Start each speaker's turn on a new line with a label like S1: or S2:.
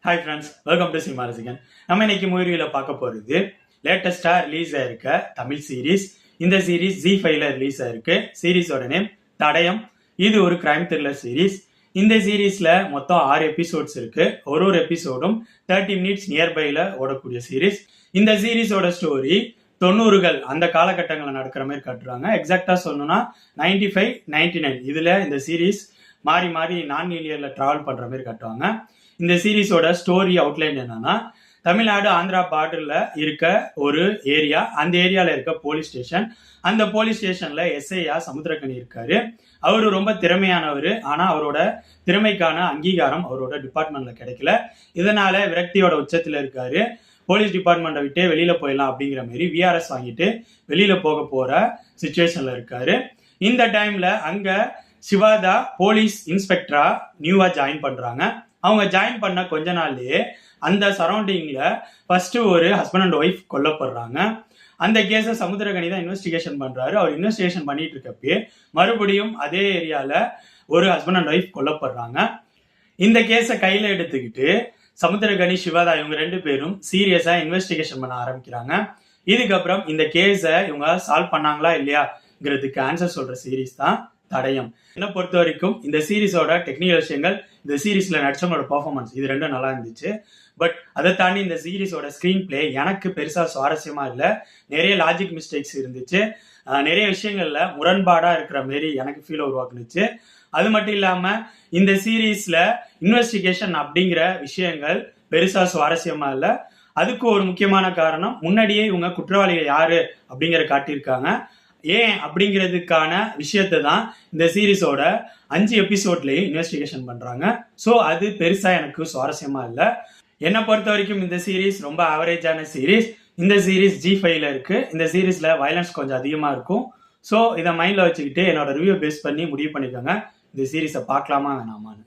S1: Hi friends, welcome to cinema ரசிகன். நம்ம இன்னைக்கு மூவியில் பார்க்க போகிறது லேட்டஸ்டாக ரிலீஸ் ஆயிருக்க தமிழ் சீரீஸ். இந்த சீரீஸ் ZEE5ல ரிலீஸ் ஆயிருக்கு. சீரீஸோட நேம் தடயம். இது ஒரு கிரைம் த்ரில்லர் சீரீஸ். இந்த சீரீஸ்ல மொத்தம் 6 எபிசோட்ஸ் இருக்கு. ஒரு எபிசோடும் 30 மினிட்ஸ் நியர்பைல ஓடக்கூடிய சீரீஸ். இந்த சீரீஸோட ஸ்டோரி 90கள் அந்த காலகட்டங்களில் நடக்கிற மாதிரி காட்டுறாங்க. எக்ஸாக்டா சொல்லணும்னா 95, 99 இதுல இந்த சீரீஸ் மாறி மாறி நான் லீனியர்ல டிராவல் பண்ற மாதிரி காட்டுவாங்க. இந்த சீரீஸோட ஸ்டோரி அவுட்லைன் என்னன்னா, தமிழ்நாடு ஆந்திரா பார்டர்ல இருக்க ஒரு ஏரியா, அந்த ஏரியால இருக்க போலீஸ் ஸ்டேஷன். அந்த போலீஸ் ஸ்டேஷன்ல எஸ்ஐயா சமுத்திரக்கனி இருக்காரு. அவரு ரொம்ப திறமையானவர். ஆனா அவரோட திறமைக்கான அங்கீகாரம் அவரோட டிபார்ட்மெண்ட்ல கிடைக்கல. இதனால விரக்தியோட உச்சத்துல இருக்காரு. போலீஸ் டிபார்ட்மெண்ட்டை விட்டு வெளியில போயிடலாம் அப்படிங்கிற மாதிரி விஆர்எஸ் வாங்கிட்டு வெளியில போக போற சிச்சுவேஷன்ல இருக்காரு. இந்த டைம்ல அங்க சிவாதா போலீஸ் இன்ஸ்பெக்டரா நியூவா ஜாயின் பண்றாங்க. அவங்க ஜாயின் பண்ண கொஞ்ச நாள்லயே அந்த சரௌண்டிங்ல ஃபர்ஸ்ட் ஒரு ஹஸ்பண்ட் அண்ட் ஒய்ஃப் கொல்லப்படுறாங்க. அந்த கேஸை சமுத்திரகனி தான் இன்வெஸ்டிகேஷன் பண்றாரு. அவர் இன்வெஸ்டிகேஷன் பண்ணிட்டு இருக்கப்பே மறுபடியும் அதே ஏரியால ஒரு ஹஸ்பண்ட் அண்ட் ஒய்ஃப் கொல்லப்படுறாங்க. இந்த கேஸை கையில எடுத்துக்கிட்டு சமுத்திரகனி, சிவாதா இவங்க 2 பேரும் சீரியஸா இன்வெஸ்டிகேஷன் பண்ண ஆரம்பிக்கிறாங்க. இதுக்கப்புறம் இந்த கேஸை இவங்க சால்வ் பண்ணாங்களா இல்லையாங்கிறதுக்கு ஆன்சர் சொல்ற சீரீஸ் தான் தடயம். என்ன பொறுத்த வரைக்கும் இந்த சீரீஸோட டெக்னிக்கல் விஷயங்கள், இந்த சீரீஸ்ல நடிச்சவங்களோட பெர்ஃபார்மன்ஸ் இது 2 நல்லா இருந்துச்சு. பட் அதை தாண்டி இந்த சீரீஸோட ஸ்கிரீன் பிளே எனக்கு பெருசா சுவாரஸ்யமா இல்லை. நிறைய லாஜிக் மிஸ்டேக்ஸ் இருந்துச்சு. நிறைய விஷயங்கள்ல முரண்பாடா இருக்கிற மாரி எனக்கு ஃபீல் உருவாக்குனுச்சு. அது மட்டும் இல்லாம இந்த சீரீஸ்ல இன்வெஸ்டிகேஷன் அப்படிங்கிற விஷயங்கள் பெருசா சுவாரஸ்யமா இல்லை. அதுக்கு ஒரு முக்கியமான காரணம், முன்னாடியே இவங்க குற்றவாளிகள் யாரு அப்படிங்கிற காட்டியிருக்காங்க. ஏன் அப்படிங்கிறதுக்கான விஷயத்தை தான் இந்த சீரீஸோட 5 எபிசோட்லயும் இன்வெஸ்டிகேஷன் பண்றாங்க. ஸோ அது பெருசா எனக்கு சுவாரஸ்யமா இல்லை. என்னை பொறுத்த வரைக்கும் இந்த சீரீஸ் ரொம்ப ஆவரேஜான சீரீஸ். இந்த சீரீஸ் ZEE5ல இருக்கு. இந்த சீரீஸ்ல வயலன்ஸ் கொஞ்சம் அதிகமா இருக்கும். ஸோ இதை மைண்ட்ல வச்சுக்கிட்டு என்னோட ரிவ்யூ பேஸ் பண்ணி முடிவு பண்ணிக்கோங்க, இந்த சீரீஸை பார்க்கலாமா வேணாமான்னு.